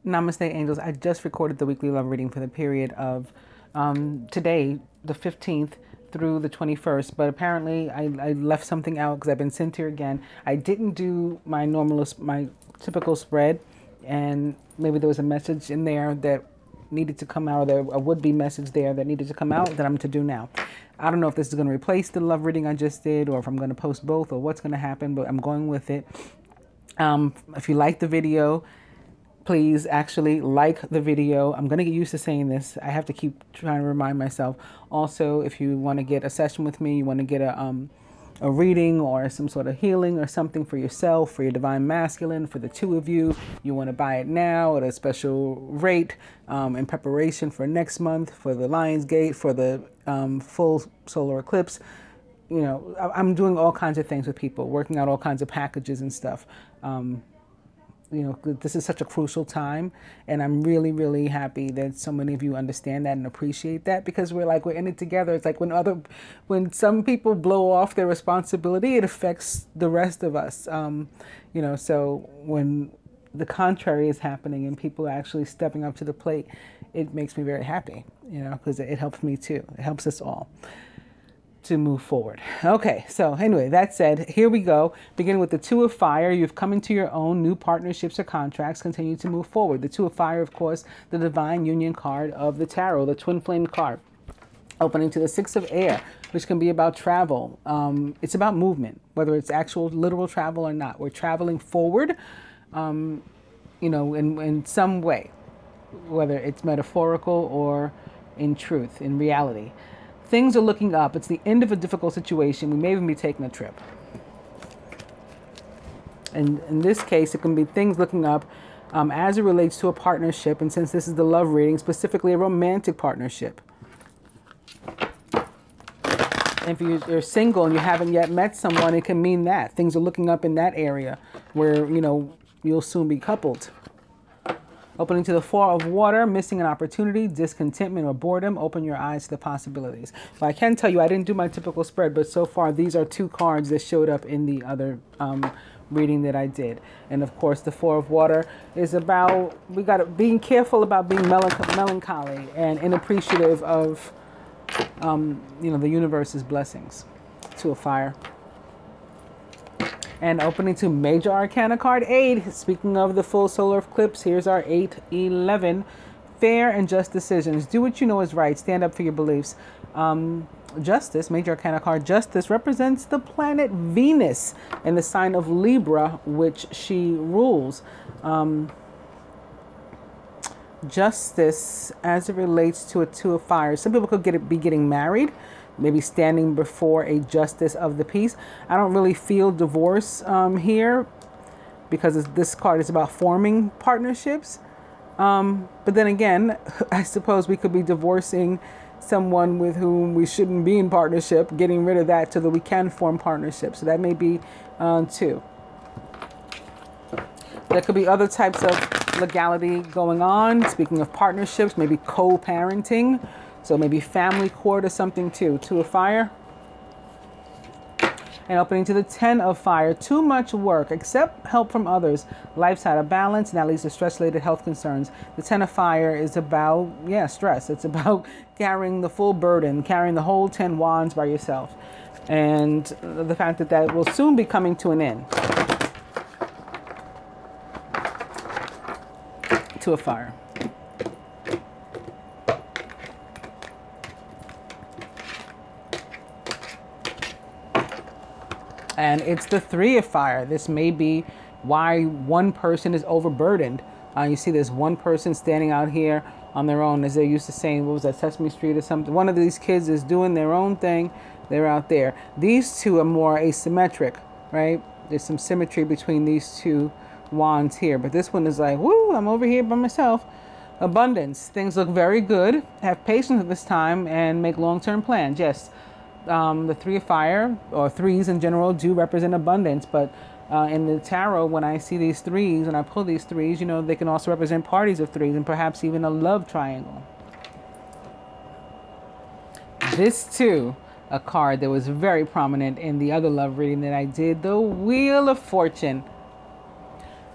Namaste, angels. I just recorded the weekly love reading for the period of today, the 15th through the 21st, but apparently I left something out because I've been sent here again. I didn't do my typical spread, and maybe there was a message in there that needed to come out, or there a would-be message there that needed to come out that I'm to do now. I don't know if this is going to replace the love reading I just did, or if I'm going to post both, or what's going to happen, but I'm going with it. If you like the video, please actually like the video. I'm going to get used to saying this. I have to keep trying to remind myself. Also, if you want to get a session with me, you want to get a reading or some sort of healing or something for yourself, for your divine masculine, for the two of you, you want to buy it now at a special rate in preparation for next month, for the Lion's Gate, for the full solar eclipse. You know, I'm doing all kinds of things with people, working out all kinds of packages and stuff. You know, this is such a crucial time, and I'm really, really happy that so many of you understand that and appreciate that, because we're in it together. It's like when some people blow off their responsibility, it affects the rest of us. You know, so when the contrary is happening and people are actually stepping up to the plate, it makes me very happy, you know, because it helps me too. It helps us all to move forward. Okay, so anyway, that said, here we go. Beginning with the Two of Fire, you've come into your own new partnerships or contracts. Continue to move forward. The Two of Fire, of course, the divine union card of the tarot, the twin flame card. Opening to the Six of Air, which can be about travel. It's about movement, whether it's actual literal travel or not. We're traveling forward, you know, in some way, whether it's metaphorical or in truth, in reality. Things are looking up. It's the end of a difficult situation. We may even be taking a trip. And in this case, it can be things looking up as it relates to a partnership. And since this is the love reading, specifically a romantic partnership. And if you're single and you haven't yet met someone, it can mean that. Things are looking up in that area where, you know, you'll soon be coupled. Opening to the Four of Water, missing an opportunity, discontentment, or boredom. Open your eyes to the possibilities. Well, I can tell you I didn't do my typical spread, but so far these are two cards that showed up in the other reading that I did. And of course, the Four of Water is about, being careful about being melancholy and inappreciative of, you know, the universe's blessings. Two of Fire. And opening to Major Arcana card 8. Speaking of the full solar eclipse, here's our 8-11. Fair and just decisions. Do what you know is right. Stand up for your beliefs. Justice, Major Arcana card Justice, represents the planet Venus and the sign of Libra, which she rules. Justice as it relates to a Two of Fire. Some people could be getting married, maybe standing before a justice of the peace. I don't really feel divorce here, because this card is about forming partnerships. But then again, I suppose we could be divorcing someone with whom we shouldn't be in partnership, getting rid of that so that we can form partnerships. So that may be too. There could be other types of legality going on. Speaking of partnerships, maybe co-parenting. So maybe family court or something too. Two of Fire. And opening to the Ten of Fire. Too much work. Accept help from others. Life's out of balance, and that leads to stress-related health concerns. The Ten of Fire is about, stress. It's about carrying the full burden, carrying the whole 10 wands by yourself. And the fact that that will soon be coming to an end. Two of Fire. And it's the Three of Fire. This may be why one person is overburdened. You see this one person standing out here on their own, as they used to say, what was that, Sesame Street or something? One of these kids is doing their own thing. They're out there. These two are more asymmetric, right? There's some symmetry between these two wands here. But this one is like, woo, I'm over here by myself. Abundance. Things look very good. Have patience at this time and make long-term plans. Yes. The Three of Fire, or threes in general, do represent abundance, but in the tarot, when I see these threes and I pull these threes, you know, they can also represent parties of threes and perhaps even a love triangle. This too, a card that was very prominent in the other love reading that I did, the Wheel of Fortune.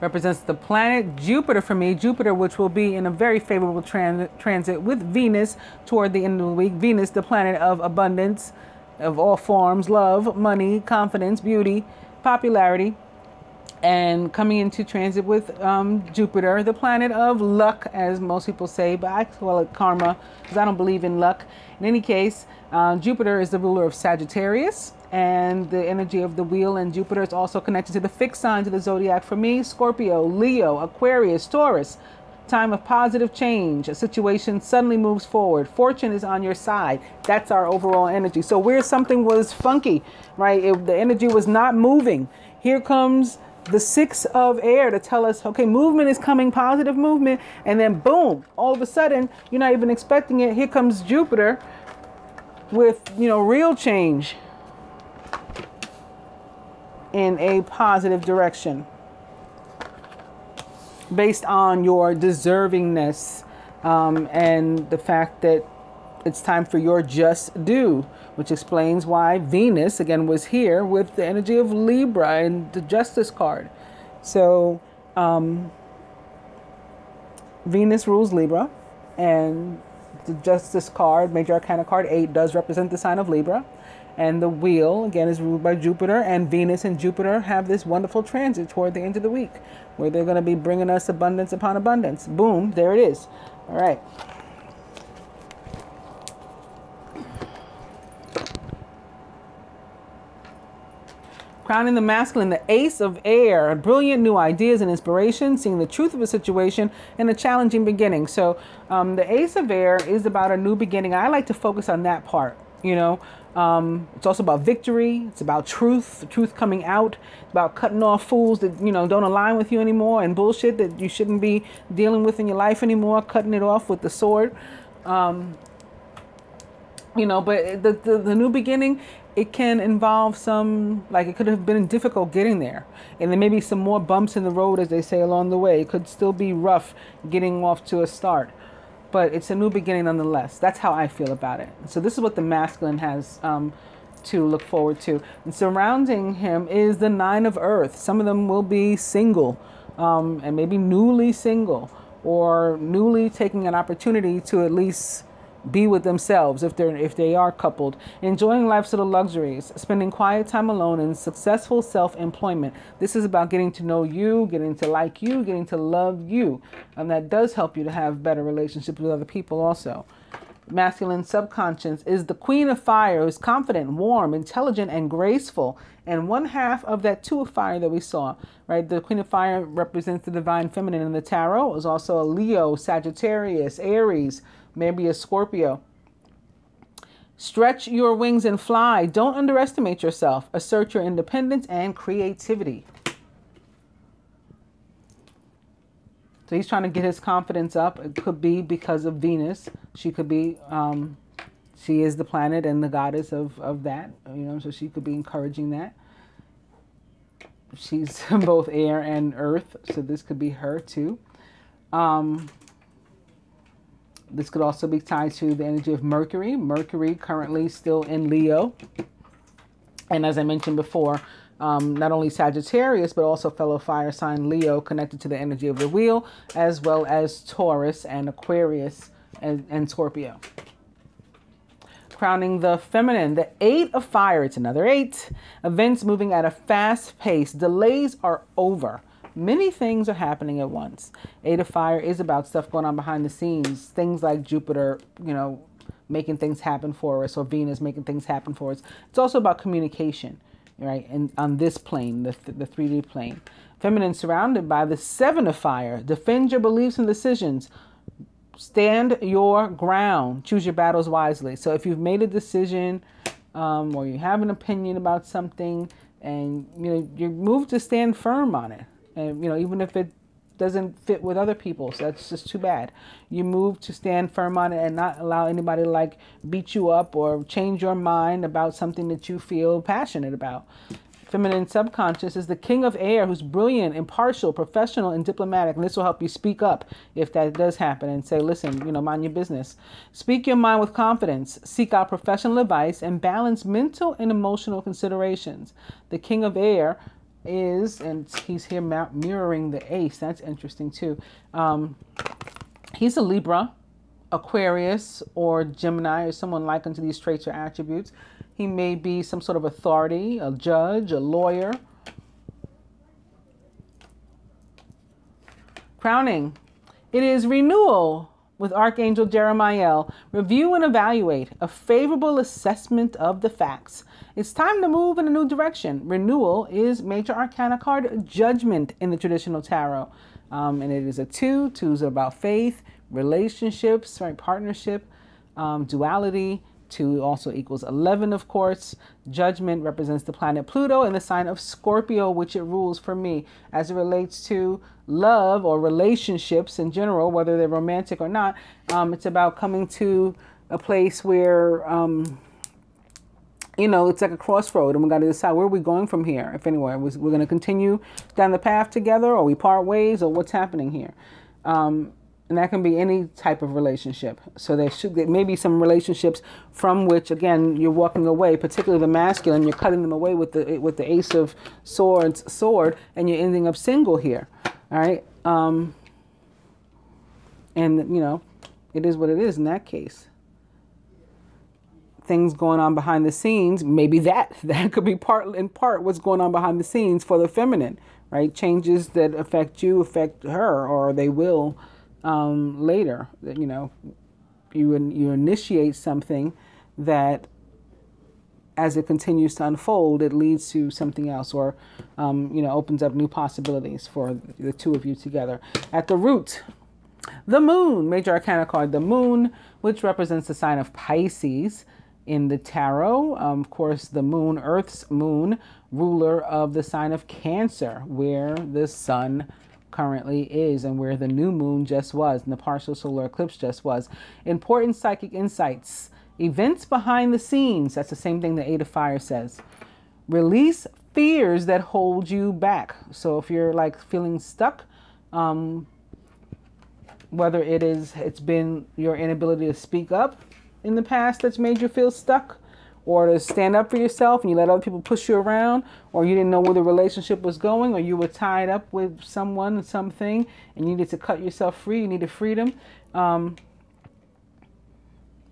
represents the planet Jupiter for me. Jupiter, which will be in a very favorable transit with Venus toward the end of the week. Venus, the planet of abundance of all forms, love, money, confidence, beauty, popularity. And coming into transit with Jupiter, the planet of luck, as most people say, but I call it karma because I don't believe in luck. In any case, Jupiter is the ruler of Sagittarius, and the energy of the wheel and Jupiter is also connected to the fixed signs of the zodiac for me: Scorpio, Leo, Aquarius, Taurus. Time of positive change. A situation suddenly moves forward. Fortune is on your side. That's our overall energy. So where something was funky, right? The energy was not moving. Here comes the 6 of air to tell us, okay, movement is coming, positive movement. And then boom, all of a sudden, you're not even expecting it. Here comes Jupiter with, real change in a positive direction based on your deservingness and the fact that it's time for your just due, which explains why Venus, again, was here with the energy of Libra and the Justice card. So Venus rules Libra, and the Justice card, Major Arcana card 8, does represent the sign of Libra. And the wheel, again, is ruled by Jupiter, and Venus and Jupiter have this wonderful transit toward the end of the week where they're going to be bringing us abundance upon abundance. Boom, there it is. All right. Crowning the masculine, the Ace of Air, brilliant new ideas and inspiration, seeing the truth of a situation and a challenging beginning. So the Ace of Air is about a new beginning. I like to focus on that part, It's also about victory. It's about truth coming out. It's about cutting off fools that, don't align with you anymore, and bullshit that you shouldn't be dealing with in your life anymore, cutting it off with the sword. But the new beginning, it can involve it could have been difficult getting there. And there may be some more bumps in the road, as they say, along the way. It could still be rough getting off to a start. But it's a new beginning nonetheless. That's how I feel about it. So this is what the masculine has to look forward to. And surrounding him is the 9 of Earth. Some of them will be single, and maybe newly single, or newly taking an opportunity to at least be with themselves if they are coupled, enjoying life's little luxuries, spending quiet time alone, and successful self-employment. This is about getting to know you, getting to like you, getting to love you, and that does help you to have better relationships with other people also. Masculine subconscious is the Queen of Fire, who's confident, warm, intelligent, and graceful. And one half of that 2 of Fire that we saw, right? The Queen of Fire represents the divine feminine in the tarot. It was also a Leo, Sagittarius, Aries, maybe a Scorpio. Stretch your wings and fly. Don't underestimate yourself. Assert your independence and creativity. So he's trying to get his confidence up. It could be because of Venus. She could be, she is the planet and the goddess of that, so she could be encouraging that. She's both air and earth, so this could be her too. This could also be tied to the energy of Mercury. Mercury currently still in Leo. And as I mentioned before, not only Sagittarius, but also fellow fire sign Leo connected to the energy of the wheel, as well as Taurus and Aquarius and Scorpio. Crowning the feminine, the 8 of Fire. It's another 8. Events moving at a fast pace. Delays are over. Many things are happening at once. 8 of Fire is about stuff going on behind the scenes. Things like Jupiter, making things happen for us, or Venus making things happen for us. It's also about communication, right? And on this plane, the 3D plane. Feminine surrounded by the 7 of Fire. Defend your beliefs and decisions. Stand your ground. Choose your battles wisely. So if you've made a decision or you have an opinion about something, and you move to stand firm on it. And, even if it doesn't fit with other people, so that's just too bad. You move to stand firm on it and not allow anybody to beat you up or change your mind about something that you feel passionate about. Feminine subconscious is the King of Air, who's brilliant, impartial, professional, and diplomatic. And this will help you speak up if that does happen and say, listen, mind your business. Speak your mind with confidence. Seek out professional advice and balance mental and emotional considerations. The King of Air is, and he's here mirroring the ace. That's interesting too. He's a Libra, Aquarius, or Gemini, or someone like unto these traits or attributes. He may be some sort of authority, a judge, a lawyer. Crowning. It is renewal with Archangel Jeremiah. Review and evaluate. A favorable assessment of the facts. It's time to move in a new direction. Renewal is major arcana card Judgment in the traditional tarot. And it is a 2. 2s are about faith, relationships, right? Partnership, duality. 2 also equals 11, of course. Judgment represents the planet Pluto in the sign of Scorpio, which it rules for me as it relates to love or relationships in general, whether they're romantic or not. It's about coming to a place where, you know, it's like a crossroad, and we got to decide where are we going from here. If anyway, we're going to continue down the path together, or we part ways, or what's happening here. And that can be any type of relationship. So there may be some relationships from which, again, you're walking away, particularly the masculine. You're cutting them away with the Ace of Swords sword, and you're ending up single here. All right. And, you know, it is what it is in that case. Things going on behind the scenes, maybe that could be in part what's going on behind the scenes for the feminine, right? Changes that affect you affect her, or they will later. You know, you initiate something that, as it continues to unfold, it leads to something else, or you know, opens up new possibilities for the two of you together. At the root, the moon, major arcana card, the moon, which represents the sign of Pisces in the tarot. Of course, the moon, Earth's moon, ruler of the sign of Cancer, where the sun currently is, and where the new moon just was, and the partial solar eclipse just was. Important psychic insights. Events behind the scenes. That's the same thing the Eight of Fire says. Release fears that hold you back. So if you're like feeling stuck, whether it's been your inability to speak up in the past that's made you feel stuck, or to stand up for yourself and you let other people push you around, or you didn't know where the relationship was going, or you were tied up with someone or something and you needed to cut yourself free, you needed freedom. You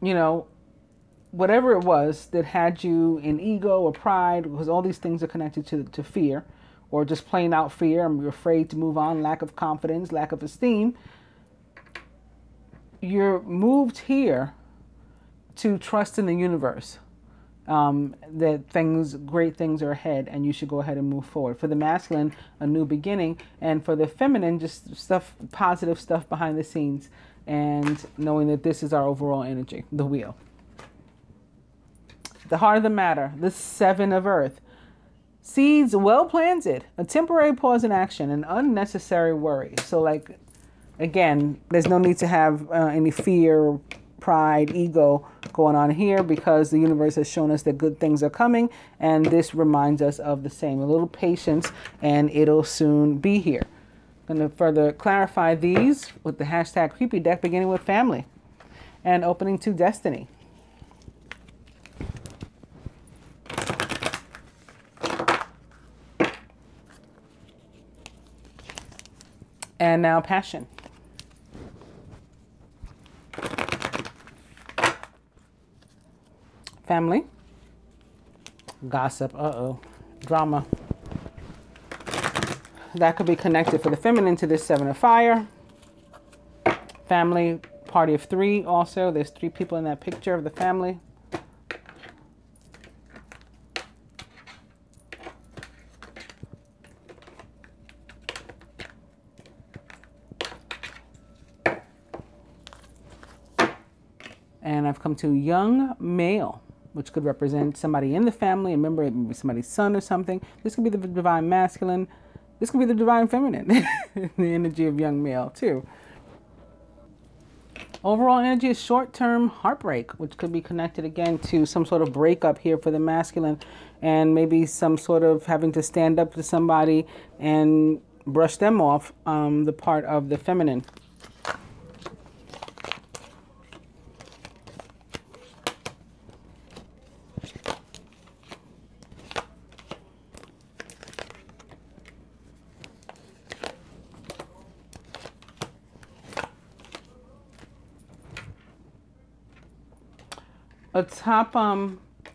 know, whatever it was that had you in ego or pride, because all these things are connected to fear, or just plain out fear, and you're afraid to move on, lack of confidence, lack of esteem. You're moved here to trust in the universe. That great things are ahead, and you should go ahead and move forward. For the masculine, a new beginning, and for the feminine, just positive stuff behind the scenes, and knowing that this is our overall energy, the wheel. The heart of the matter, the 7 of earth. Seeds well planted, a temporary pause in action, an unnecessary worry. So like, again, there's no need to have any fear, pride, ego going on here, because the universe has shown us that good things are coming, and this reminds us of the same. A little patience and it'll soon be here. I'm going to further clarify these with the hashtag creepy deck, beginning with family and opening to destiny. And now passion. Family, gossip, drama. That could be connected for the feminine to this 7 of fire. Family, party of 3 also. There's 3 people in that picture of the family. And I've come to young male, which could represent somebody in the family, a member, maybe somebody's son or something. This could be the divine masculine. This could be the divine feminine, the energy of young male too. Overall energy is short-term heartbreak, which could be connected again to some sort of breakup here for the masculine, and maybe some sort of having to stand up to somebody and brush them off, the part of the feminine. Atop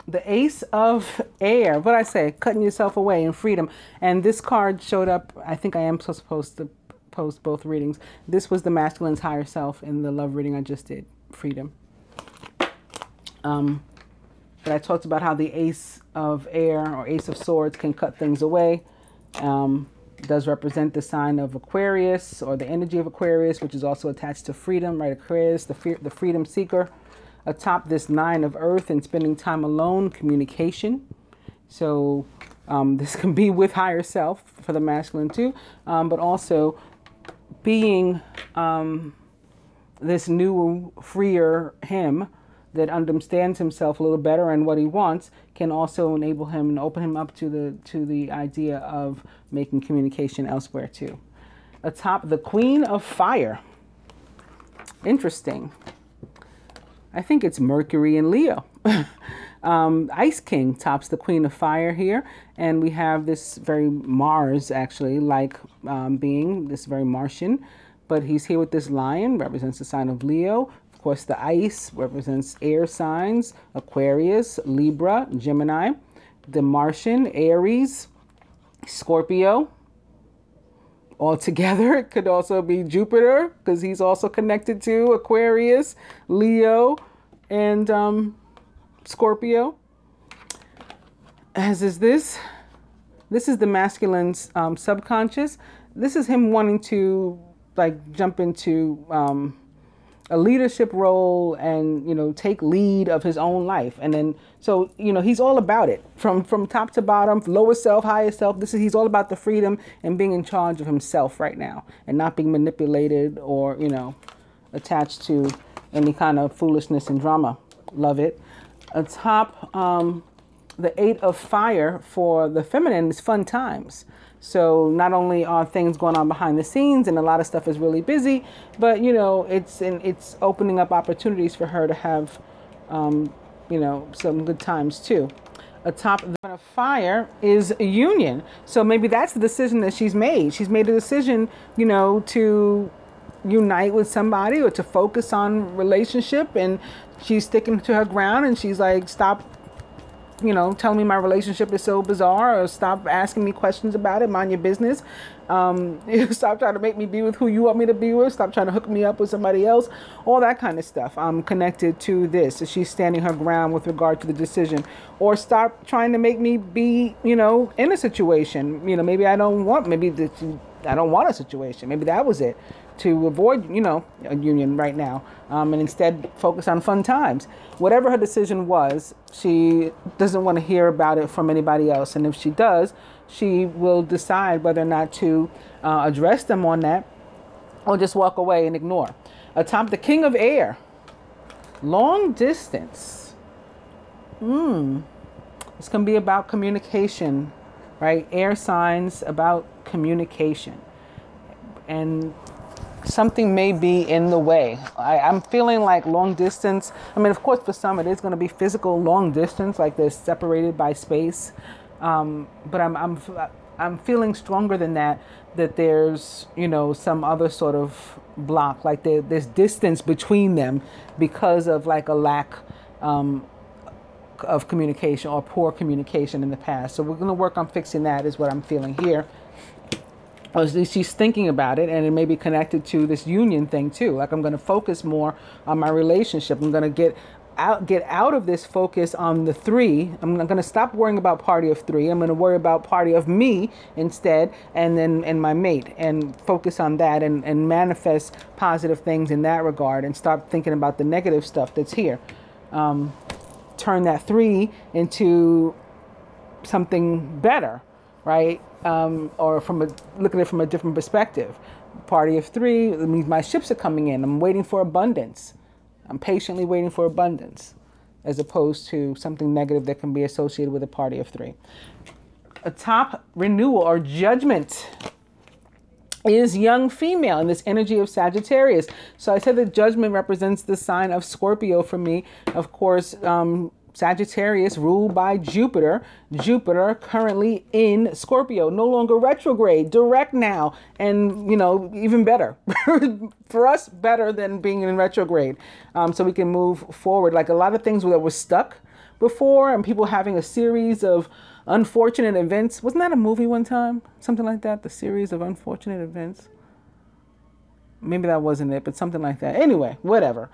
the Ace of Air. What did I say? Cutting yourself away in freedom. And this card showed up. I think I am supposed to post both readings. This was the masculine's higher self in the love reading I just did. Freedom. But I talked about how the Ace of Air or Ace of Swords can cut things away. Does represent the sign of Aquarius, or the energy of Aquarius, which is also attached to freedom, right? Aquarius, the freedom seeker. Atop this Nine of Earth and spending time alone, communication. So this can be with higher self for the masculine too, but also being this new, freer him that understands himself a little better and what he wants, can also enable him and open him up to the idea of making communication elsewhere too. Atop the Queen of Fire. Interesting. I think it's Mercury and Leo. Ice King tops the Queen of Fire here. And we have this very Mars, actually, like being, this very Martian. But he's here with this lion, represents the sign of Leo. Of course, the ice represents air signs, Aquarius, Libra, Gemini. The Martian, Aries, Scorpio. Altogether, it could also be Jupiter, because he's also connected to Aquarius, Leo, and Scorpio. As is this. This is the masculine's subconscious. This is him wanting to like jump into a leadership role and, you know, take lead of his own life. And then, so, you know, he's all about it from top to bottom, lower self, higher self. He's all about the freedom and being in charge of himself right now and not being manipulated or, you know, attached to any kind of foolishness and drama. Love it. Atop the Eight of Fire for the feminine is fun times. So not only are things going on behind the scenes and a lot of stuff is really busy, but, you know, it's opening up opportunities for her to have, you know, some good times too. Atop the fire is a union. So maybe that's the decision that she's made. She's made a decision, you know, to unite with somebody or to focus on relationship, and she's sticking to her ground, and she's like, stop, you know, telling me my relationship is so bizarre, or stop asking me questions about it, mind your business. Stop trying to make me be with who you want me to be with. Stop trying to hook me up with somebody else. All that kind of stuff connected to this. So she's standing her ground with regard to the decision. Or stop trying to make me be, you know, in a situation. You know, maybe I don't want a situation. Maybe that was it. To avoid, you know, a union right now, and instead focus on fun times. Whatever her decision was, she doesn't want to hear about it from anybody else. And if she does, she will decide whether or not to address them on that or just walk away and ignore. Atop the King of Air, long distance. It's going to be about communication, right? Air signs about communication. And something may be in the way. I'm feeling like long distance. I mean, of course, for some, it is going to be physical long distance, like they're separated by space. But I'm feeling stronger than that. That there's, you know, some other sort of block, like there's distance between them because of like a lack of communication or poor communication in the past. So we're going to work on fixing that, is what I'm feeling here. Or at least she's thinking about it, and it may be connected to this union thing too. Like, I'm going to focus more on my relationship. I'm going to get out of this focus on the three. I'm going to stop worrying about party of three. I'm going to worry about party of me instead, and my mate, and focus on that and manifest positive things in that regard, and start thinking about the negative stuff that's here. Turn that three into something better, right? Or looking at it from a different perspective. Party of three, it means my ships are coming in. I'm waiting for abundance. I'm patiently waiting for abundance, as opposed to something negative that can be associated with a party of three. Atop renewal or judgment is young female in this energy of Sagittarius. So I said that judgment represents the sign of Scorpio for me. Of course, Sagittarius ruled by Jupiter. Jupiter currently in Scorpio, no longer retrograde, direct now. And, even better for us, better than being in retrograde. So we can move forward. Like a lot of things that were stuck before, and people having a series of unfortunate events. Wasn't that a movie one time? Something like that. The series of unfortunate events. Maybe that wasn't it, but something like that. Anyway, whatever.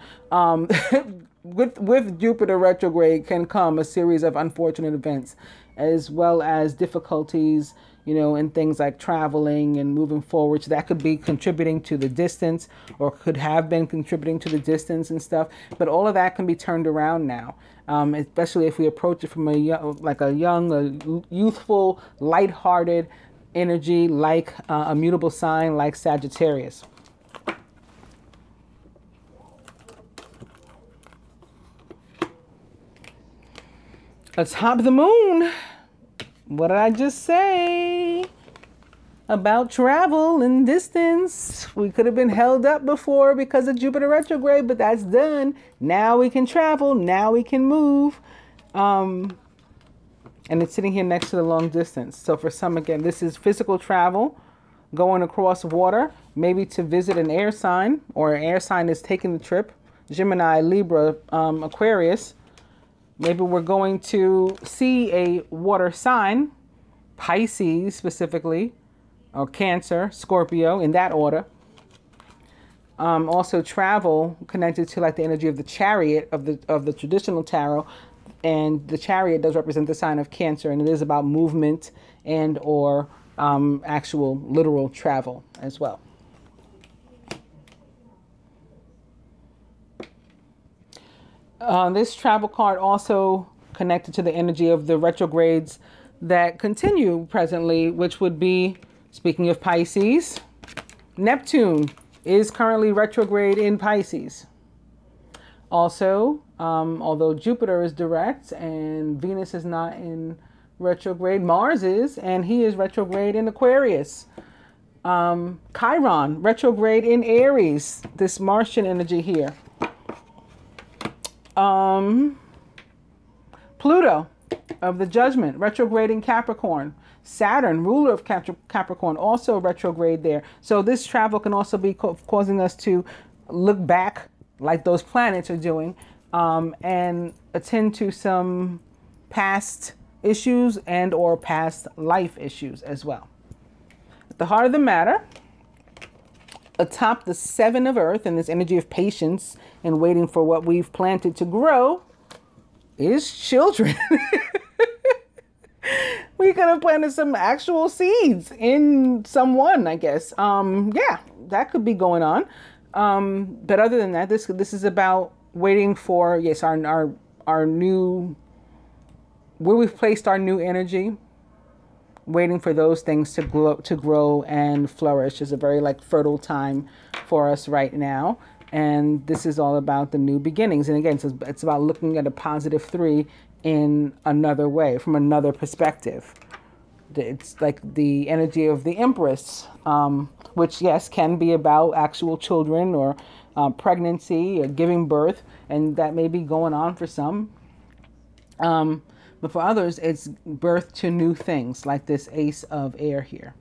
With Jupiter retrograde can come a series of unfortunate events, as well as difficulties, in things like traveling and moving forward. So that could be contributing to the distance, or could have been contributing to the distance and stuff. But all of that can be turned around now, especially if we approach it from a youthful, lighthearted energy, like a mutable sign like Sagittarius. Atop the moon, what did I just say about travel and distance? We could have been held up before because of Jupiter retrograde, but that's done. Now we can travel. Now we can move. And it's sitting here next to the long distance. So for some, again, this is physical travel, going across water, maybe to visit an air sign, or an air sign is taking the trip. Gemini, Libra, Aquarius. Maybe we're going to see a water sign, Pisces specifically, or Cancer, Scorpio, in that order. Also travel connected to like the energy of the chariot of the traditional tarot. And the chariot does represent the sign of Cancer, and it is about movement and or actual literal travel as well. This travel card also connected to the energy of the retrogrades that continue presently, which would be, speaking of Pisces, Neptune is currently retrograde in Pisces. Also, although Jupiter is direct and Venus is not in retrograde, Mars is, and he is retrograde in Aquarius. Chiron, retrograde in Aries, this Martian energy here. Pluto of the judgment, retrograde in Capricorn. Saturn, ruler of Capricorn, also retrograde there. So this travel can also be causing us to look back like those planets are doing, and attend to some past issues and or past life issues as well. At the heart of the matter, atop the seven of earth and this energy of patience and waiting for what we've planted to grow is children. We could have planted some actual seeds in someone, I guess. Yeah, that could be going on. But other than that, this is about waiting for, yes, our new, where we've placed our new energy, waiting for those things to grow and flourish. Is a very fertile time for us right now. And this is all about the new beginnings. And again, it's about looking at a positive 3 in another way, from another perspective. It's like the energy of the Empress, which, yes, can be about actual children or pregnancy or giving birth. And that may be going on for some. But for others, it's birth to new things, like this Ace of Air here.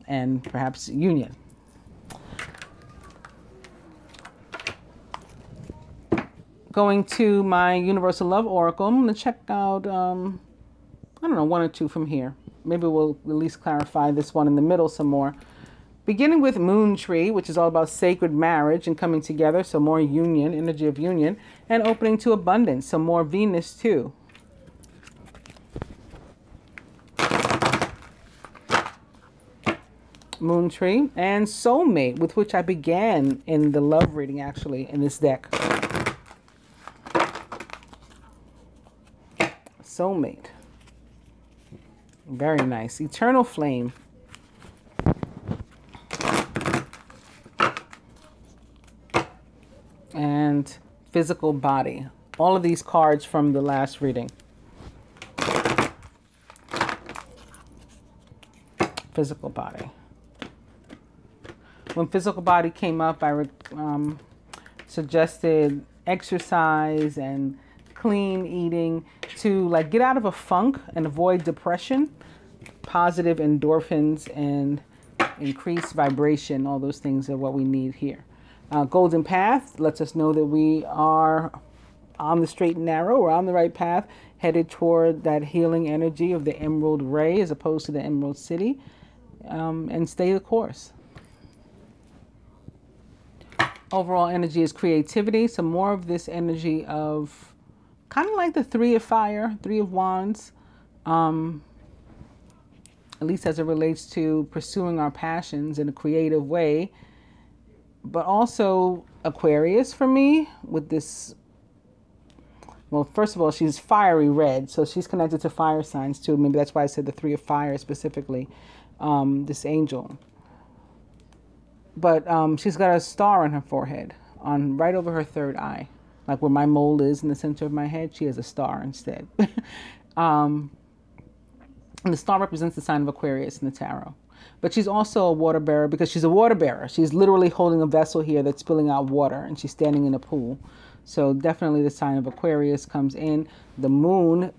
And perhaps union. Going to my Universal Love Oracle, I'm going to check out, I don't know, 1 or 2 from here. Maybe we'll at least clarify this one in the middle some more. Beginning with Moon Tree, which is all about sacred marriage and coming together. So more union, energy of union, and opening to abundance. So more Venus too. Moon Tree and Soulmate, with which I began in the love reading, actually, in this deck. Soulmate. Very nice. Eternal Flame. And Physical Body. All of these cards from the last reading. Physical Body. When Physical Body came up, I suggested exercise and clean eating, to like get out of a funk and avoid depression, positive endorphins and increased vibration. All those things are what we need here. Golden path lets us know that we are on the straight and narrow, we're on the right path, headed toward that healing energy of the emerald ray as opposed to the emerald city, and stay the course. Overall energy is creativity, so more of this energy of kind of like the Three of Fire, Three of Wands, at least as it relates to pursuing our passions in a creative way, but also Aquarius for me with this. Well, first of all, she's fiery red, so she's connected to fire signs too. Maybe that's why I said the Three of Fire specifically, this angel. But she's got a star on her forehead, right over her third eye. Like where my mole is in the center of my head, she has a star instead. And the star represents the sign of Aquarius in the tarot. But she's also a water bearer because she's a water bearer. She's literally holding a vessel here that's spilling out water, and she's standing in a pool. So definitely the sign of Aquarius comes in. The moon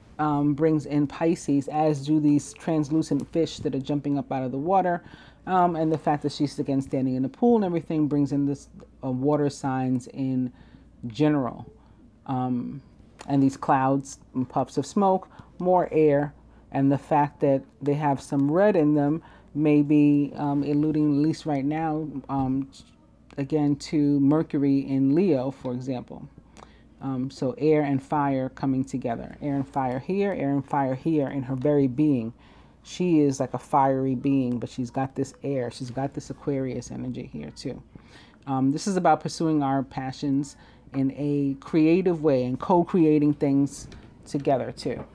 brings in Pisces, as do these translucent fish that are jumping up out of the water. And the fact that she's again standing in the pool and everything brings in this water signs in general. And these clouds and puffs of smoke, more air, and the fact that they have some red in them may be alluding, at least right now, again to Mercury in Leo, for example. So air and fire coming together. Air and fire here, air and fire here in her very being. She is like a fiery being, but she's got this air. She's got this Aquarius energy here too. This is about pursuing our passions in a creative way and co-creating things together too.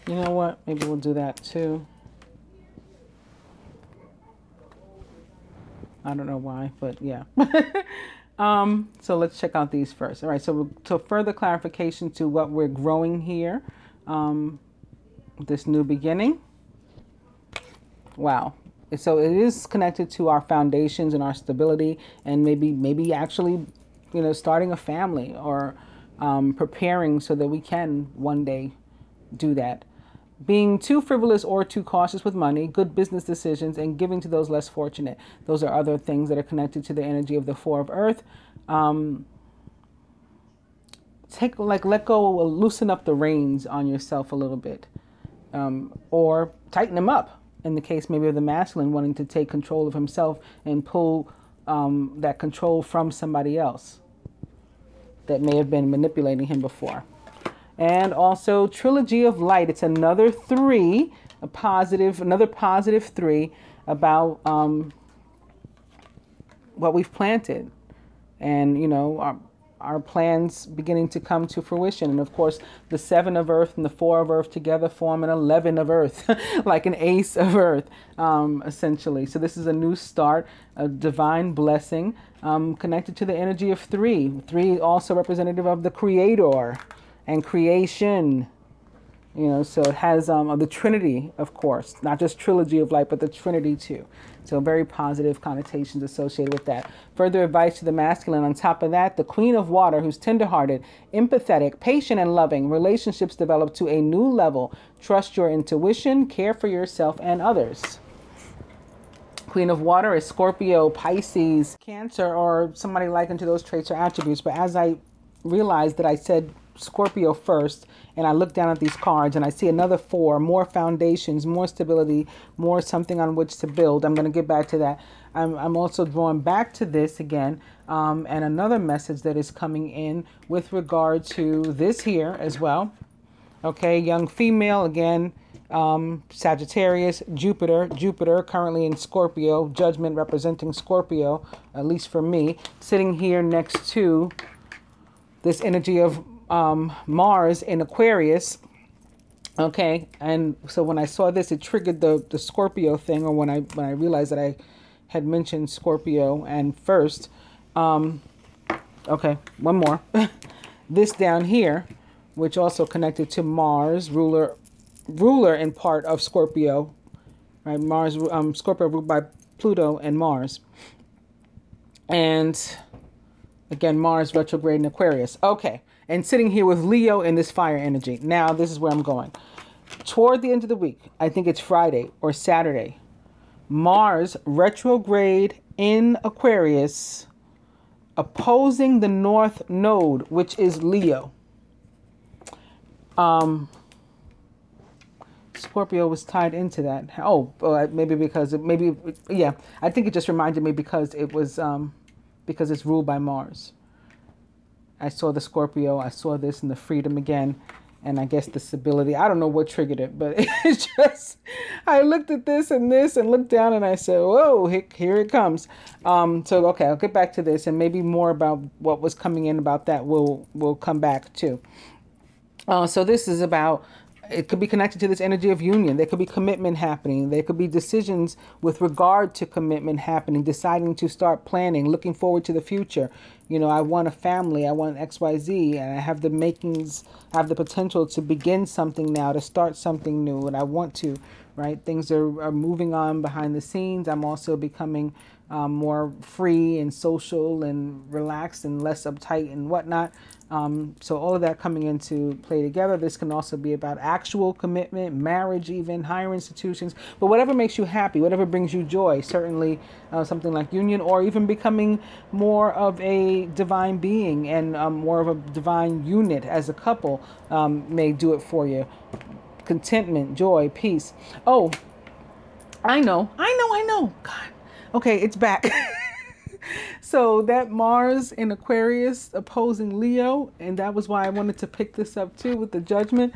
You know what? Maybe we'll do that too. I don't know why, but yeah. So let's check out these first. All right. So further clarification to what we're growing here, this new beginning. Wow. So it is connected to our foundations and our stability, and maybe actually, starting a family or preparing so that we can one day do that. Being too frivolous or too cautious with money, good business decisions, and giving to those less fortunate. Those are other things that are connected to the energy of the Four of Earth. Let go, loosen up the reins on yourself a little bit, or tighten them up. In the case maybe of the masculine wanting to take control of himself and pull that control from somebody else that may have been manipulating him before. And also Trilogy of Light. It's another three, another positive three about what we've planted. And, our plans beginning to come to fruition. And of course, the 7 of Earth and the 4 of Earth together form an 11 of Earth, like an ace of Earth, essentially. So this is a new start, a divine blessing, connected to the energy of 3. 3 also representative of the Creator and creation, so it has the Trinity, of course, not just Trilogy of Light, but the Trinity too. So very positive connotations associated with that. Further advice to the masculine. On top of that, the Queen of Water, who's tenderhearted, empathetic, patient, and loving. Relationships develop to a new level. Trust your intuition, care for yourself and others. Queen of Water is Scorpio, Pisces, Cancer, or somebody likened to those traits or attributes. But as I realized that I said Scorpio first, and I look down at these cards and I see another 4, more foundations, more stability, more something on which to build. I'm going to get back to that. I'm also drawn back to this again, and another message that is coming in with regard to this here as well. Okay, young female, again, Sagittarius, Jupiter currently in Scorpio, Judgment representing Scorpio, at least for me, sitting here next to this energy of Mars in Aquarius, Okay, and so when I saw this, it triggered the Scorpio thing, or when I realized that I had mentioned Scorpio and first. Okay, one more. This down here, which also connected to Mars, ruler in part of Scorpio, right? Mars, Scorpio ruled by Pluto and Mars, and again Mars retrograde in Aquarius. Okay, and sitting here with Leo in this fire energy. Now this is where I'm going. Toward the end of the week, I think it's Friday or Saturday, Mars retrograde in Aquarius, opposing the North Node, which is Leo. Scorpio was tied into that. Oh, maybe because yeah. I think it just reminded me because it was because it's ruled by Mars. I saw the Scorpio. I saw this in the freedom again. And I guess the stability, I don't know what triggered it, but it's just, I looked at this and looked down and I said, whoa, here it comes. So, okay, I'll get back to this and maybe more about what was coming in about that will come back too. So this is about, it could be connected to this energy of union. There could be commitment happening. There could be decisions with regard to commitment happening, deciding to start planning, looking forward to the future. You know, I want a family, I want XYZ, and I have the makings, I have the potential to begin something now, to start something new, and I want to, right? Things are moving on behind the scenes. I'm also becoming more free and social and relaxed and less uptight and whatnot. So all of that coming into play together. This can also be about actual commitment, marriage, even higher institutions, but whatever makes you happy, whatever brings you joy, certainly something like union, or even becoming more of a divine being and more of a divine unit as a couple may do it for you. Contentment, joy, peace. Oh, I know. God. Okay, it's back. So that Mars in Aquarius opposing Leo, and that was why I wanted to pick this up too with the judgment.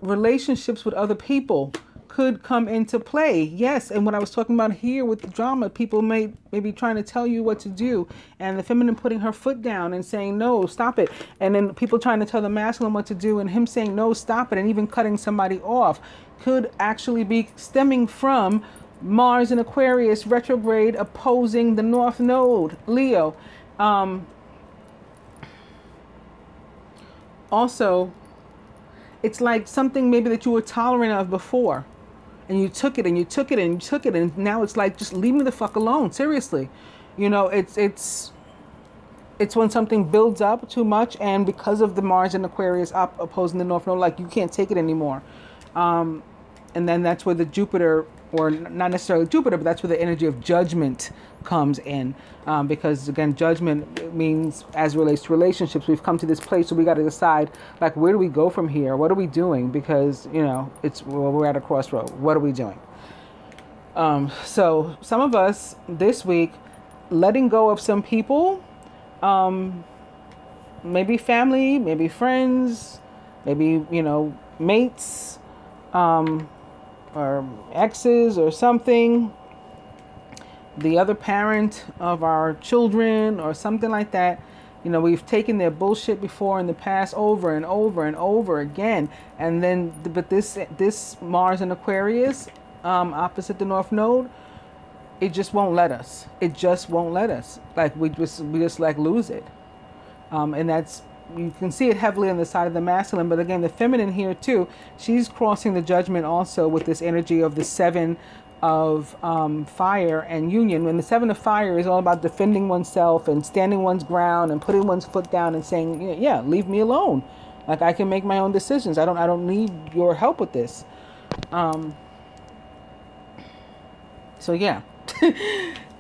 Relationships with other people could come into play. Yes, and what I was talking about here with the drama, people may be trying to tell you what to do, and the feminine putting her foot down and saying, no, stop it. And then people trying to tell the masculine what to do, and him saying, no, stop it, and even cutting somebody off could actually be stemming from Mars in Aquarius retrograde opposing the North Node, Leo. Also, it's like something maybe that you were tolerant of before, and you took it and you took it and you took it, and now it's like, just leave me the fuck alone. Seriously, you know, it's when something builds up too much, and because of the Mars in Aquarius opposing the North Node, like you can't take it anymore. And then that's where the Jupiter, or not necessarily Jupiter, but that's where the energy of judgment comes in. Because again, judgment means, as it relates to relationships, we've come to this place where we got to decide, like, where do we go from here? What are we doing? Because, you know, we're at a crossroad. What are we doing? So some of us this week, letting go of some people, maybe family, maybe friends, maybe, you know, mates, or exes or something, the other parent of our children or something like that. You know, we've taken their bullshit before in the past over and over and over again. And then, but this Mars in Aquarius, opposite the North Node, it just won't let us. It just won't let us. Like we just like lose it. And that's, you can see it heavily on the side of the masculine, but again, the feminine here too, she's crossing the judgment also with this energy of the Seven of fire and union. When the Seven of fire is all about defending oneself and standing one's ground and putting one's foot down and saying, yeah, leave me alone. Like, I can make my own decisions. I don't need your help with this. So yeah.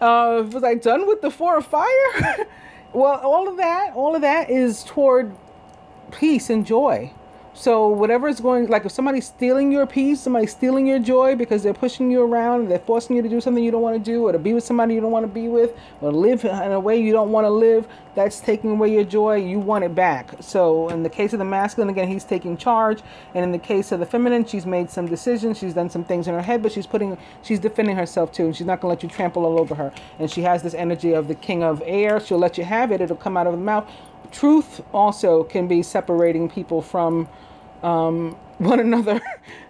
Was I done with the Four of Fire? Well, all of that is toward peace and joy. So whatever is going, like if somebody's stealing your peace, somebody's stealing your joy because they're pushing you around, they're forcing you to do something you don't want to do, or to be with somebody you don't want to be with, or live in a way you don't want to live, that's taking away your joy. You want it back. So in the case of the masculine, again, he's taking charge. And in the case of the feminine, she's made some decisions. She's done some things in her head, but she's defending herself too. And she's not going to let you trample all over her. And she has this energy of the king of air. She'll let you have it. It'll come out of the mouth. Truth also can be separating people from one another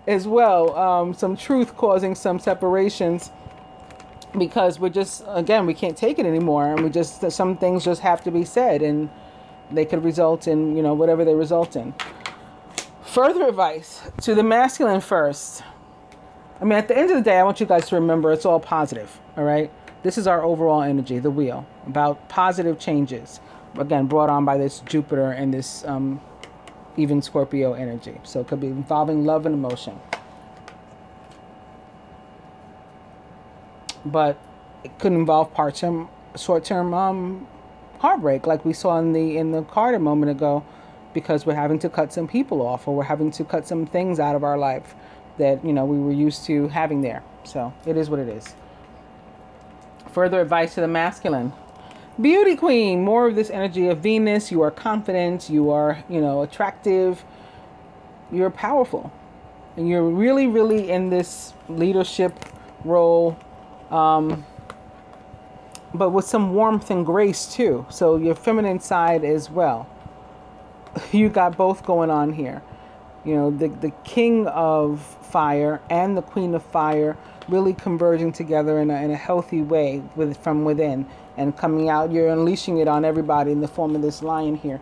as well. Some truth causing some separations, because we're just, again, we can't take it anymore, and we just, some things just have to be said, and they could result in, whatever they result in. Further advice to the masculine first. I mean, at the end of the day, I want you guys to remember it's all positive, all right? This is our overall energy, the wheel, about positive changes, again, brought on by this Jupiter and this even Scorpio energy. So it could be involving love and emotion. But it could involve short-term heartbreak, like we saw in the card a moment ago, because we're having to cut some people off, or we're having to cut some things out of our life that, we were used to having there. So it is what it is. Further advice to the masculine. Beauty queen, more of this energy of Venus. You are confident, you are, attractive, you're powerful, and you're really, really in this leadership role, but with some warmth and grace too. So your feminine side as well. You got both going on here. The king of fire and the queen of fire really converging together in a healthy way from within and coming out. You're unleashing it on everybody in the form of this lion here.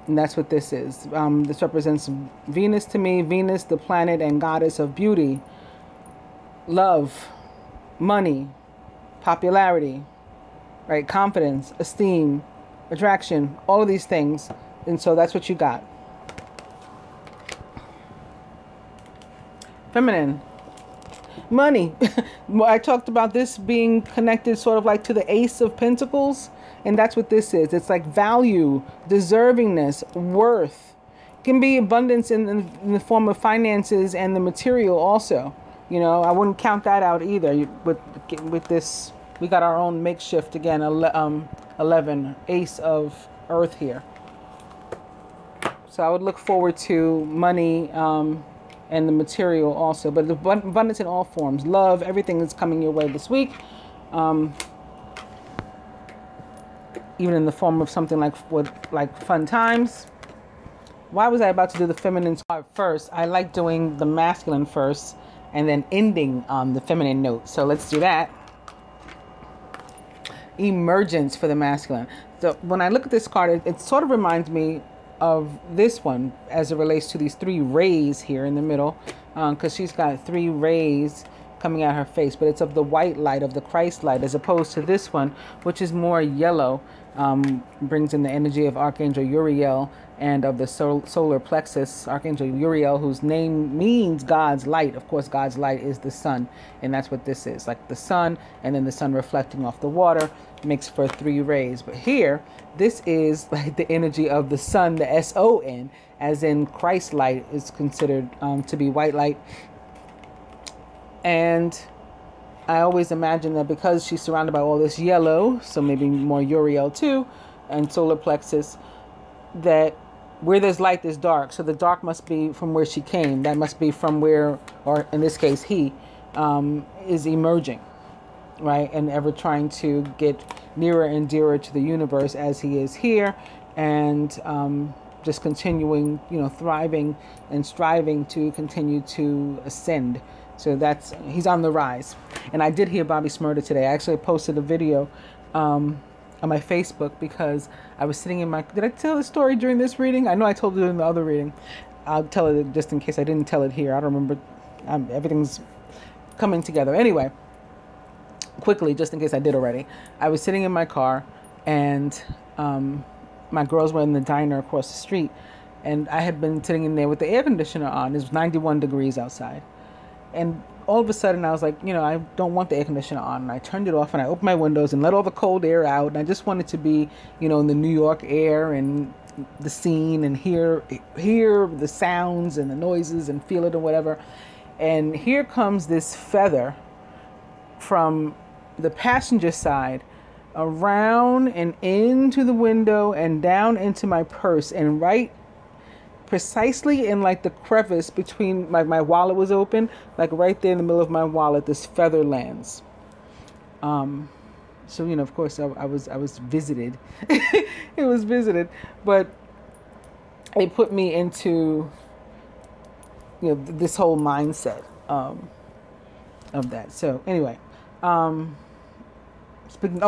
And that's what this is. This represents Venus to me. Venus, the planet and goddess of beauty, love, money, popularity, right? Confidence, esteem, attraction, all of these things. And so that's what you got. Feminine. Money. I talked about this being connected sort of like to the Ace of Pentacles. And that's what this is. It's like value, deservingness, worth. It can be abundance in the form of finances and the material also. I wouldn't count that out either. With this, we got our own makeshift again, 11, Ace of Earth here. So I would look forward to money and the material also, but the abundance in all forms, love, everything that's coming your way this week, even in the form of something like fun times. Why was I about to do the feminine part first? I like doing the masculine first and then ending on the feminine note. So let's do that. Emergence for the masculine. So when I look at this card, it sort of reminds me of this one as it relates to these three rays here in the middle, because she's got three rays coming out her face, but it's of the white light, of the Christ light, as opposed to this one, which is more yellow, brings in the energy of Archangel Uriel and of the solar plexus, Archangel Uriel, whose name means God's light. Of course, God's light is the sun, and that's what this is, like the sun, and then the sun reflecting off the water makes for three rays. But here, this is like the energy of the sun, the S-O-N, as in Christ light is considered to be white light. And I always imagine that because she's surrounded by all this yellow, so maybe more Uriel too, and solar plexus, that where there's light, there's dark. So the dark must be from where she came. That must be from where, or in this case, he is emerging, right? And ever trying to get nearer and dearer to the universe as he is here, and just continuing, thriving and striving to continue to ascend. So he's on the rise. And I did hear Bobby Smurda today. I actually posted a video on my Facebook because I was sitting in my... Did I tell the story during this reading? I know I told it in the other reading. I'll tell it just in case I didn't tell it here. I don't remember. Everything's coming together. Anyway, quickly, just in case I did already. I was sitting in my car, and my girls were in the diner across the street. And I had been sitting in there with the air conditioner on. It was 91 degrees outside. And all of a sudden, I was like, I don't want the air conditioner on. And I turned it off, and I opened my windows and let all the cold air out. And I just wanted to be, in the New York air and the scene and hear the sounds and the noises and feel it or whatever. And here comes this feather from the passenger side around and into the window and down into my purse, and right precisely in like the crevice between my wallet was open, like right there in the middle of my wallet, this feather lands. So of course I was visited. It was visited, but it put me into, this whole mindset of that. So anyway, speaking.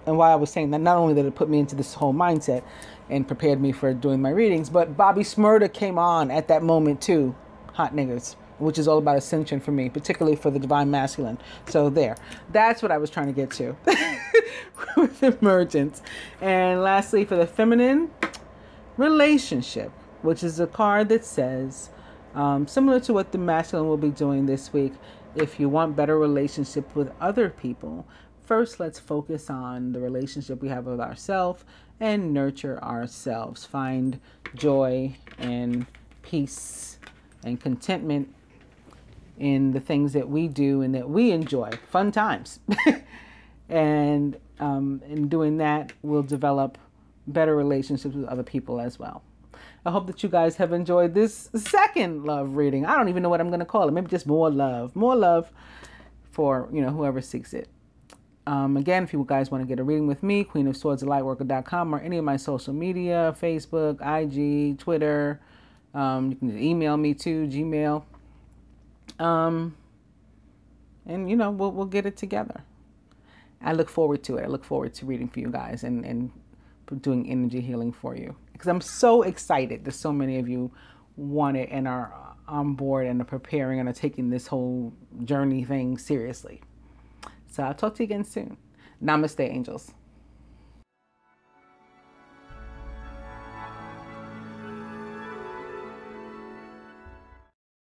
And while I was saying that, not only did it put me into this whole mindset and prepared me for doing my readings, but Bobby Smurda came on at that moment too, hot niggers, which is all about ascension for me, particularly for the divine masculine. So that's what I was trying to get to with emergence. And lastly, for the feminine, relationship, which is a card that says, similar to what the masculine will be doing this week, if you want better relationship with other people, first let's focus on the relationship we have with ourselves and nurture ourselves. Find joy and peace and contentment in the things that we do and that we enjoy. Fun times. And in doing that, we'll develop better relationships with other people as well. I hope that you guys have enjoyed this second love reading. I don't even know what I'm going to call it. Maybe just more love. More love for, whoever seeks it. Again, if you guys want to get a reading with me, Queenofswords, or any of my social media, Facebook, IG, Twitter. You can email me too, Gmail. And, we'll get it together. I look forward to it. I look forward to reading for you guys and doing energy healing for you. Because I'm so excited that so many of you want it and are on board and are preparing and are taking this whole journey thing seriously. So I'll talk to you again soon. Namaste, angels.